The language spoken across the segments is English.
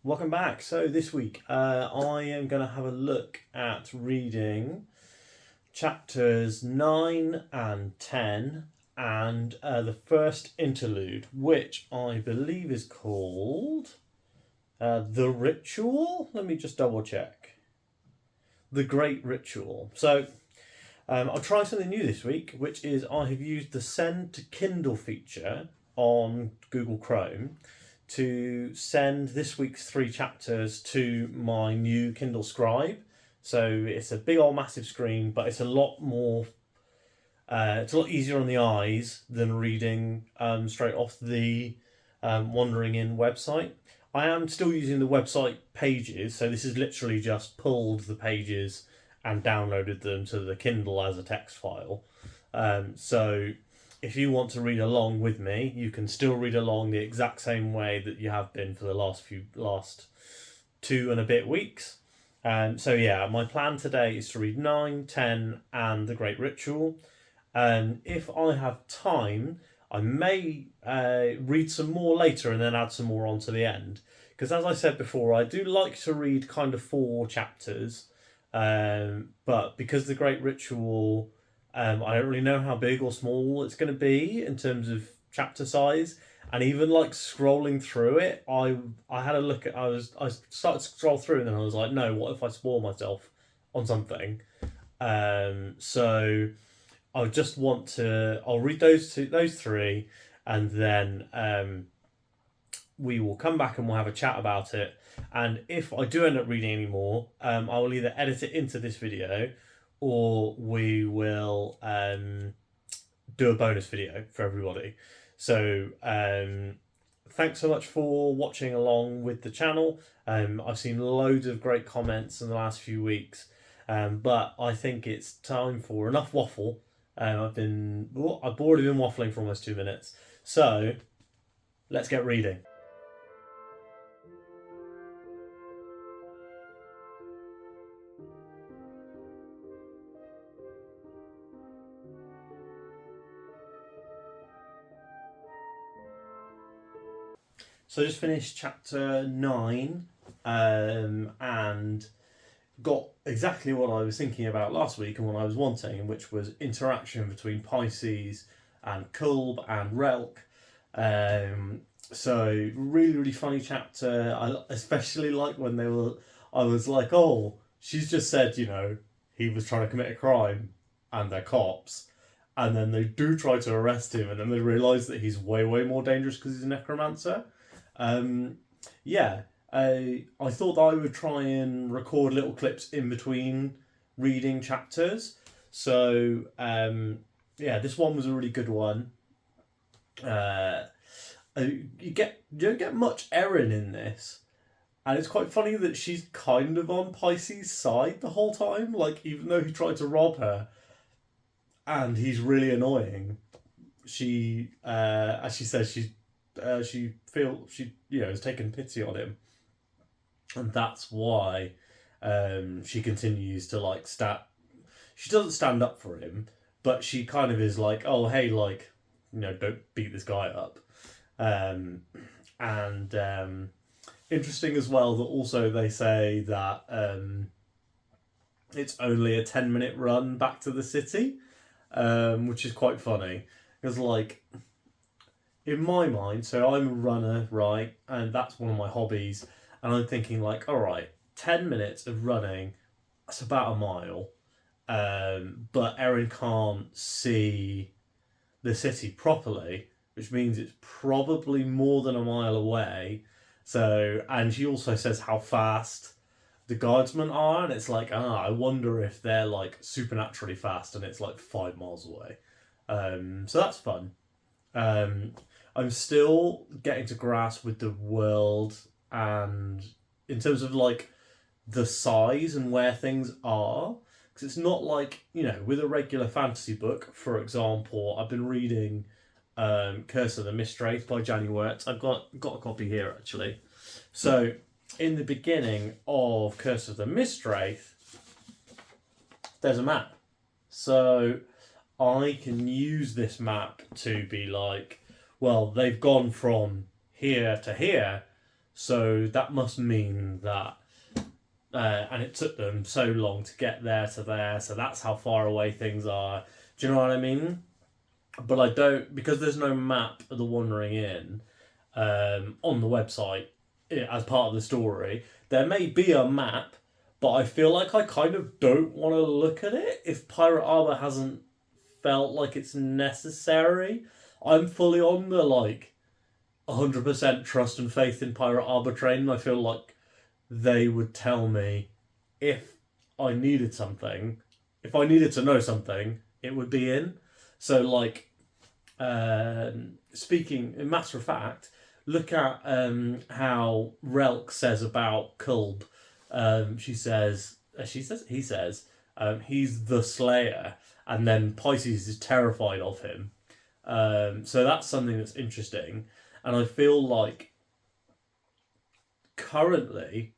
Welcome back. So this week I am going to have a look at reading chapters 9 and 10 and the first interlude, which I believe is called The Ritual. Let me just double check. The Great Ritual. So I'll try something new this week, which is I have used the Send to Kindle feature on Google Chrome to send this week's 3 chapters to my new Kindle Scribe. So it's a big old massive screen, but it's a lot more. It's a lot easier on the eyes than reading straight off the Wandering In website. I am still using the website pages, so this is literally just pulled the pages and downloaded them to the Kindle as a text file. So if you want to read along with me, you can still read along the exact same way that you have been for the last 2 and a bit weeks. So yeah, my plan today is to read 9, 10 and The Great Ritual. If I have time, I may read some more later and then add some more onto the end. Because as I said before, I do like to read kind of 4 chapters. But because The Great Ritual, I don't really know how big or small it's going to be in terms of chapter size, and even like scrolling through it, I had a look at I started to scroll through and then I was like, no, what if I spoil myself on something? So I just want to. I'll read those 3, and then we will come back and we'll have a chat about it. And if I do end up reading any more, I will either edit it into this video or we will do a bonus video for everybody. So thanks so much for watching along with the channel. I've seen loads of great comments in the last few weeks, but I think it's time for enough waffle. I've already been waffling for almost 2 minutes, so let's get reading. So I just finished chapter 9 and got exactly what I was thinking about last week and what I was wanting, which was interaction between Pisces and Kulb and Relk. So really funny chapter. I especially like when I was like, oh, she's just said, he was trying to commit a crime and they're cops. And then they do try to arrest him, and then they realise that he's way more dangerous because he's a necromancer. I thought I would try and record little clips in between reading chapters. So this one was a really good one. You don't get much Erin in this, and it's quite funny that she's kind of on Pisces' side the whole time. Like, even though he tried to rob her, and he's really annoying, she, as she says, she has taken pity on him, and that's why she continues to she doesn't stand up for him, but she kind of is like, oh hey, don't beat this guy up. Interesting as well that also they say that it's only a 10-minute run back to the city, which is quite funny because in my mind, so I'm a runner, right? And that's one of my hobbies. And I'm thinking all right, 10 minutes of running, that's about a mile. But Erin can't see the city properly, which means it's probably more than a mile away. So, and she also says how fast the guardsmen are. And it's I wonder if they're supernaturally fast and it's 5 miles away. So that's fun. I'm still getting to grasp with the world and in terms of the size and where things are, because it's not with a regular fantasy book. For example, I've been reading Curse of the Mistwraith by Janny Wirtz. I've got a copy here actually. So in the beginning of Curse of the Mistwraith, there's a map. So I can use this map to be well, they've gone from here to here, So that must mean that, and it took them so long to get there to there, so that's how far away things are. Do you know what I mean? But I don't, because there's no map of the Wandering Inn on the website as part of the story. There may be a map, but I feel like I kind of don't want to look at it if Pirate Harbour hasn't felt like it's necessary. I'm fully on the 100% trust and faith in Pirate Harbour train, and I feel like they would tell me if I needed something, if I needed to know something, it would be in. So, speaking, in matter of fact, look at how Relk says about Kulb. He says, he's the Slayer, and then Pisces is terrified of him. So that's something that's interesting, and I feel like currently,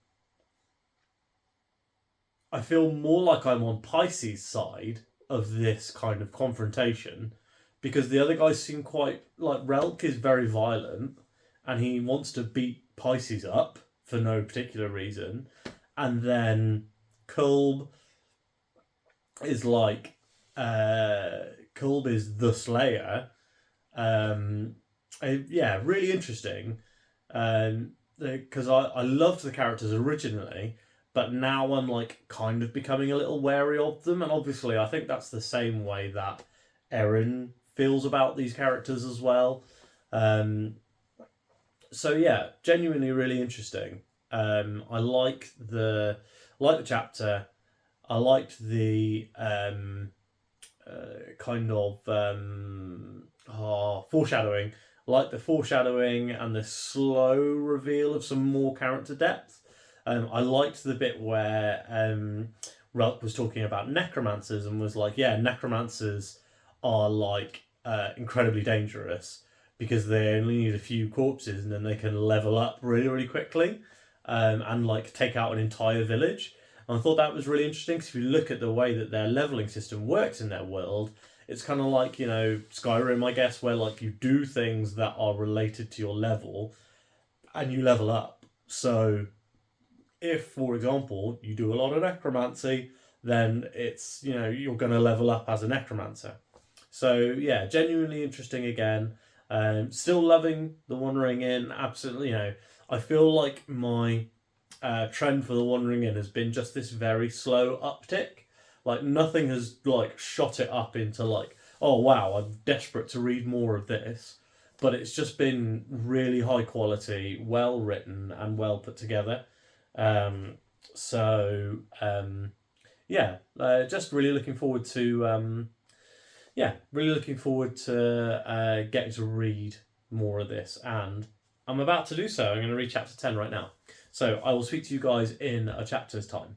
I feel more like I'm on Pisces' side of this kind of confrontation, because the other guys seem quite like Relk is very violent, and he wants to beat Pisces up for no particular reason, and then Kulb is Kulb is the Slayer. Yeah, really interesting. Because I loved the characters originally, but now I'm kind of becoming a little wary of them, and obviously I think that's the same way that Erin feels about these characters as well. So yeah, genuinely really interesting. I like the chapter. I liked the kind of foreshadowing. I like the foreshadowing and the slow reveal of some more character depth. I liked the bit where Relk was talking about necromancers and was like, yeah, necromancers are incredibly dangerous because they only need a few corpses and then they can level up really, really quickly and take out an entire village. And I thought that was really interesting because if you look at the way that their leveling system works in their world, it's kind of like, Skyrim, I guess, where you do things that are related to your level and you level up. So if, for example, you do a lot of necromancy, then it's, you're going to level up as a necromancer. So yeah, genuinely interesting again. Still loving the Wandering Inn. Absolutely, I feel like my trend for the Wandering Inn has been just this very slow uptick. Nothing has shot it up into oh wow, I'm desperate to read more of this. But it's just been really high quality, well written, and well put together. Yeah, just really looking forward to getting to read more of this, and I'm about to do so. I'm going to read chapter 10 right now. So I will speak to you guys in a chapter's time.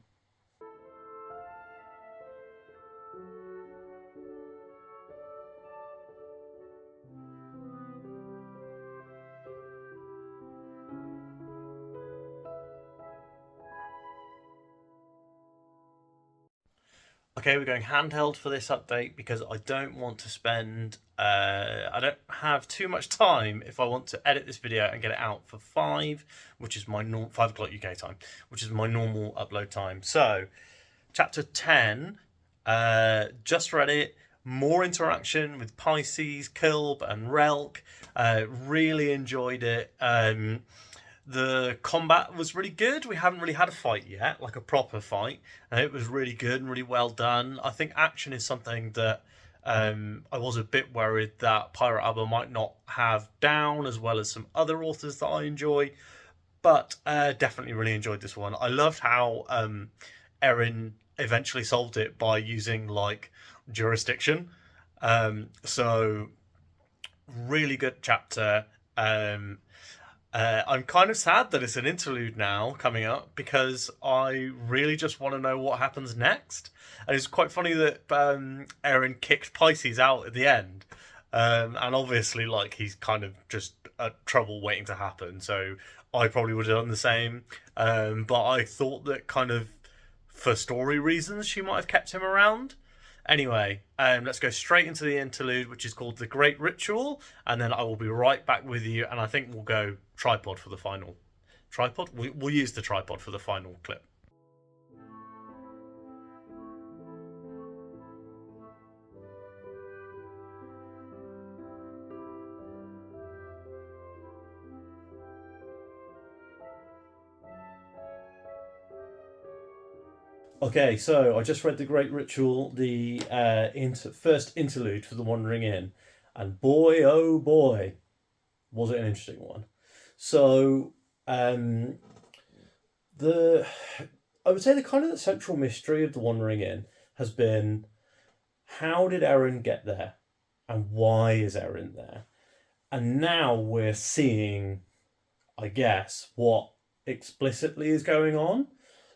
Okay, we're going handheld for this update because I don't want to spend... I don't have too much time if I want to edit this video and get it out for 5, which is my 5 o'clock UK time, which is my normal upload time. So, chapter 10, just read it. More interaction with Pisces, Kulb, and Relk. Really enjoyed it. The combat was really good. We haven't really had a fight yet, a proper fight. It was really good and really well done. I think action is something that I was a bit worried that Pirate Harbour might not have down, as well as some other authors that I enjoy. But definitely really enjoyed this one. I loved how Erin eventually solved it by using jurisdiction. So really good chapter. I'm kind of sad that it's an interlude now coming up because I really just want to know what happens next. And it's quite funny that Erin kicked Pisces out at the end. And obviously, he's kind of just trouble waiting to happen. So I probably would have done the same. But I thought that kind of for story reasons, she might have kept him around. Anyway, let's go straight into the interlude, which is called The Great Ritual, and then I will be right back with you, and I think we'll go tripod for the final. tripod. We'll use the tripod for the final clip. Okay, so I just read The Great Ritual, the first interlude for The Wandering Inn, and boy, oh boy, was it an interesting one. So, the I would say the kind of the central mystery of The Wandering Inn has been, how did Erin get there, and why is Erin there? And now we're seeing, I guess, what explicitly is going on.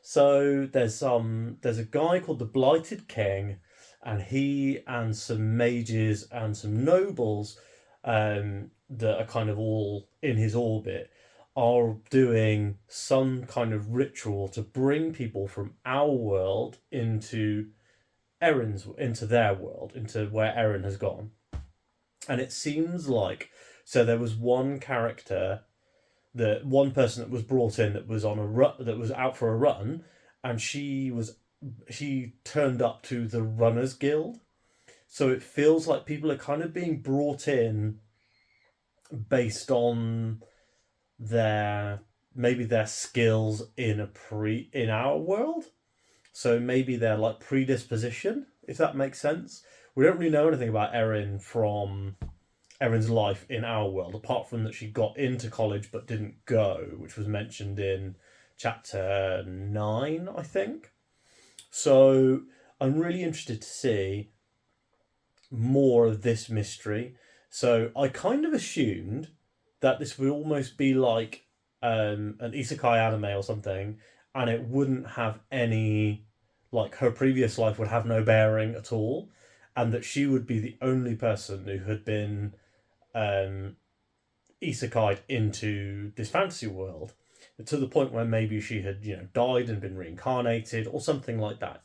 So there's a guy called the Blighted King, and he and some mages and some nobles that are kind of all in his orbit are doing some kind of ritual to bring people from our world into their world, into where Erin has gone. And it seems like, so there was one character, the one person that was brought in that was on a run, that was out for a run, and she turned up to the Runners Guild. So it feels like people are kind of being brought in based on their maybe their skills in our world. So maybe their like predisposition, if that makes sense. We don't really know anything about Erin's life in our world, apart from that she got into college but didn't go, which was mentioned in chapter 9, I think. So I'm really interested to see more of this mystery. So I kind of assumed that this would almost be like an isekai anime or something, and it wouldn't have any, like her previous life would have no bearing at all, and that she would be the only person who had been isekai'd into this fantasy world, to the point where maybe she had, died and been reincarnated or something like that.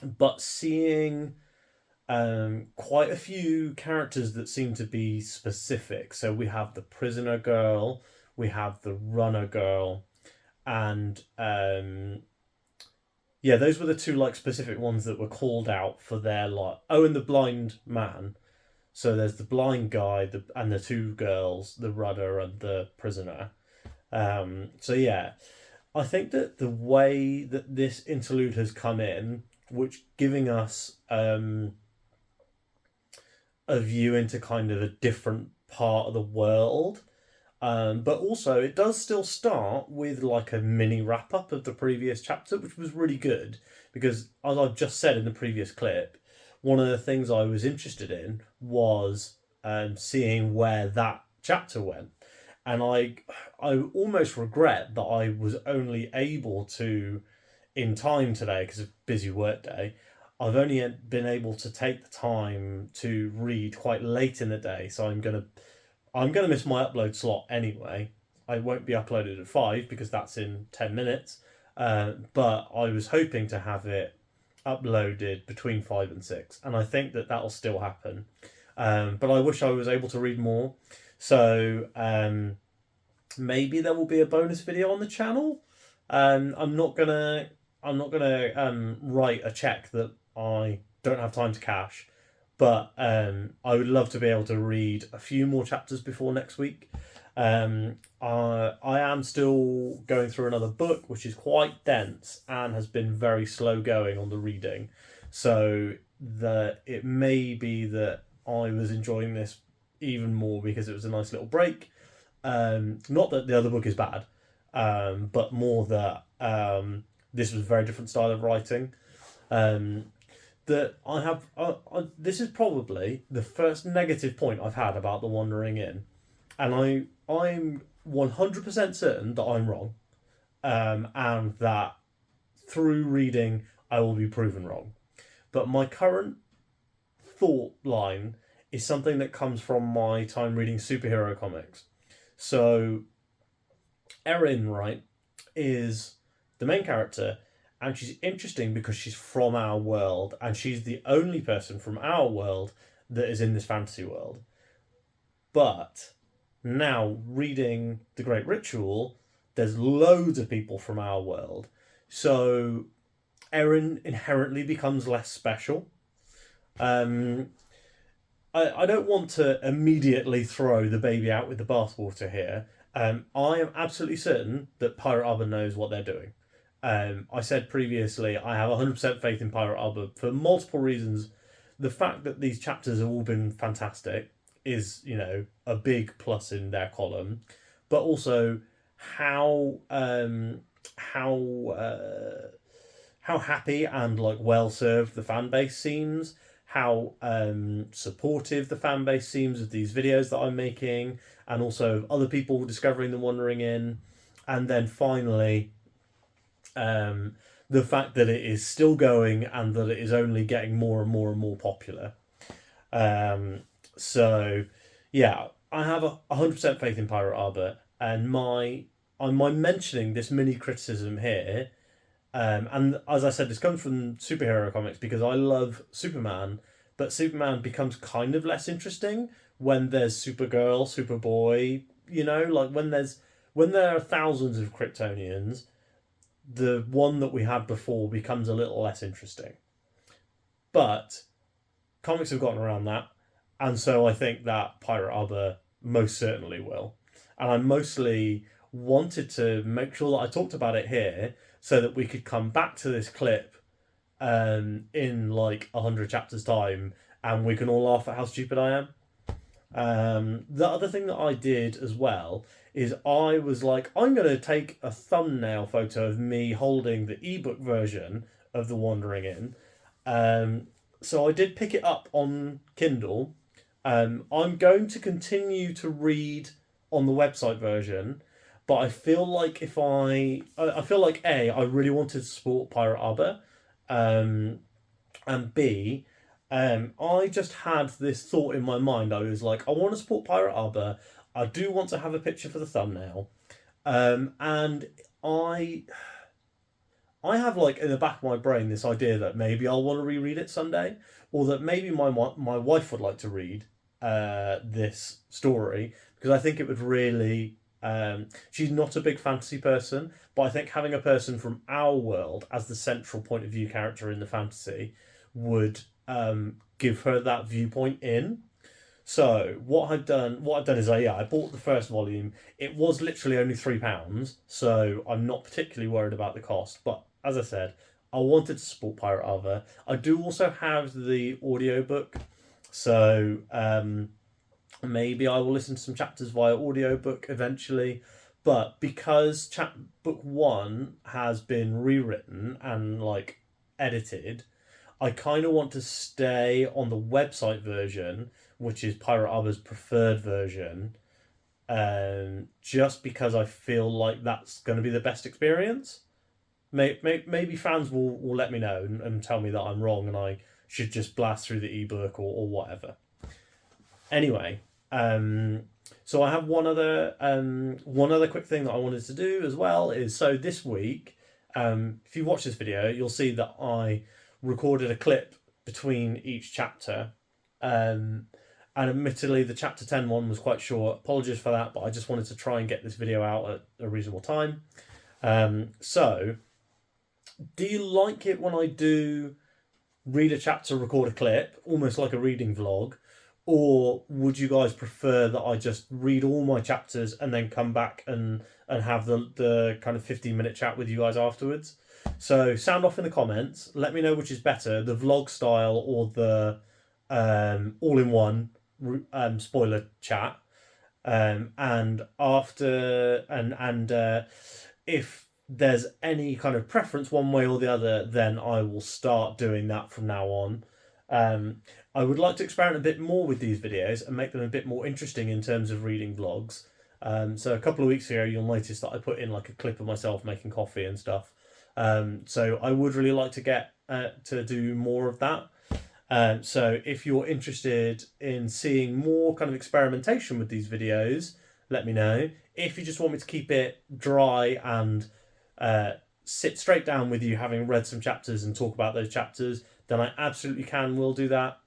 But seeing quite a few characters that seem to be specific. So we have the prisoner girl, we have the runner girl, and yeah, those were the two like specific ones that were called out for their like. Oh, and the blind man. So there's the blind guy, and the two girls, the runner and the prisoner. So yeah, I think that the way that this interlude has come in, which giving us a view into kind of a different part of the world. But also, it does still start with like a mini wrap up of the previous chapter, which was really good because, as I've just said in the previous clip, one of the things I was interested in was seeing where that chapter went. And I almost regret that I was only able to, in time today, because of busy work day, I've only been able to take the time to read quite late in the day. So I'm gonna miss my upload slot anyway. I won't be uploaded at 5 because that's in 10 minutes. But I was hoping to have it uploaded between 5 and 6, and I think that that'll still happen. But I wish I was able to read more. So maybe there will be a bonus video on the channel. I'm not gonna write a check that I don't have time to cash, but I would love to be able to read a few more chapters before next week. I am still going through another book, which is quite dense and has been very slow going on the reading. So it may be that I was enjoying this even more because it was a nice little break. Not that the other book is bad, but more that this was a very different style of writing. That I have. This is probably the first negative point I've had about The Wandering Inn, and I'm 100% certain that I'm wrong, and that through reading I will be proven wrong. But my current thought line is something that comes from my time reading superhero comics. So, Erin, right, is the main character, and she's interesting because she's from our world, and she's the only person from our world that is in this fantasy world. But Now, reading The Great Ritual, there's loads of people from our world. So Erin inherently becomes less special. Um, I don't want to immediately throw the baby out with the bathwater here. I am absolutely certain that Pirate Arbor knows what they're doing. I said previously, I have 100% faith in Pirate Arbor for multiple reasons. The fact that these chapters have all been fantastic is, a big plus in their column, but also how how how happy and like well served the fan base seems, how supportive the fan base seems of these videos that I'm making, and also other people discovering the Wandering Inn, and then finally, the fact that it is still going and that it is only getting more and more and more popular. So, yeah, I have 100% faith in Pirate Arbor, and my mentioning this mini criticism here, and as I said, this comes from superhero comics because I love Superman, but Superman becomes kind of less interesting when there's Supergirl, Superboy. Like when there are thousands of Kryptonians, the one that we had before becomes a little less interesting. But comics have gotten around that, and so I think that Pirate Arbor most certainly will. And I mostly wanted to make sure that I talked about it here so that we could come back to this clip in like 100 chapters time, and we can all laugh at how stupid I am. The other thing that I did as well is I was like, I'm going to take a thumbnail photo of me holding the ebook version of The Wandering Inn. So I did pick it up on Kindle. I'm going to continue to read on the website version, but I feel like I feel like I really wanted to support Pirate Arbor, and B, I just had this thought in my mind. I was like, I want to support Pirate Arbor. I do want to have a picture for the thumbnail, and I have like in the back of my brain this idea that maybe I'll want to reread it someday, or that maybe my wife would like to read this story because I think it would really. She's not a big fantasy person, but I think having a person from our world as the central point of view character in the fantasy would give her that viewpoint in. So what I've done is I bought the first volume. It was literally only £3, so I'm not particularly worried about the cost. But as I said, I wanted to support Pirate Arbor. I do also have the audiobook, so maybe I will listen to some chapters via audiobook eventually. But because book one has been rewritten and like edited, I kind of want to stay on the website version, which is Pirate Arbor's preferred version, just because I feel like that's going to be the best experience. Maybe fans will let me know and tell me that I'm wrong and I should just blast through the ebook or whatever. Anyway, so I have one other quick thing that I wanted to do as well is so this week, if you watch this video, you'll see that I recorded a clip between each chapter, and admittedly the chapter 10 one was quite short. Apologies for that, but I just wanted to try and get this video out at a reasonable time. So do you like it when I do read a chapter, record a clip, almost like a reading vlog? Or would you guys prefer that I just read all my chapters and then come back and have the kind of 15-minute chat with you guys afterwards? So sound off in the comments. Let me know which is better, the vlog style or the all-in-one spoiler chat. And after and if there's any kind of preference one way or the other, then I will start doing that from now on. I would like to experiment a bit more with these videos and make them a bit more interesting in terms of reading vlogs. So a couple of weeks ago, you'll notice that I put in like a clip of myself making coffee and stuff. So I would really like to get to do more of that. So if you're interested in seeing more kind of experimentation with these videos, let me know. If you just want me to keep it dry and sit straight down with you having read some chapters and talk about those chapters, then I absolutely will do that.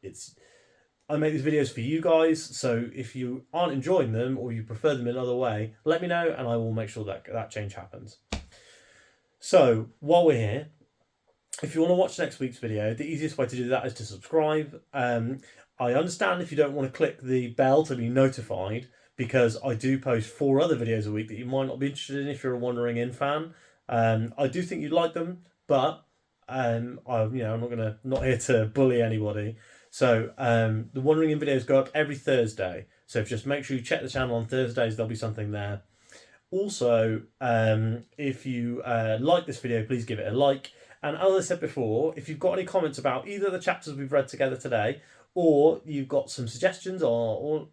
I make these videos for you guys, so if you aren't enjoying them or you prefer them another way, let me know and I will make sure that that change happens. So while we're here, if you want to watch next week's video, the easiest way to do that is to subscribe. I understand if you don't want to click the bell to be notified, because I do post 4 other videos a week that you might not be interested in if you're a Wandering Inn fan. I do think you'd like them, but I'm not here to bully anybody. So the Wandering Inn videos go up every Thursday. So just make sure you check the channel on Thursdays. There'll be something there. Also, if you like this video, please give it a like. And as I said before, if you've got any comments about either of the chapters we've read together today, or you've got some suggestions, or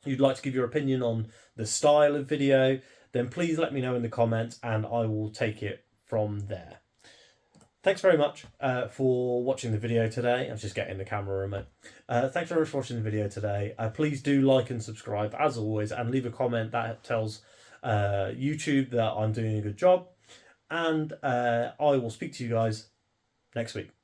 you'd like to give your opinion on the style of video, then please let me know in the comments and I will take it from there. Thanks very much for watching the video today. I was just getting the camera remote. Thanks very much for watching the video today. Please do like and subscribe as always, and leave a comment that tells YouTube that I'm doing a good job. And I will speak to you guys next week.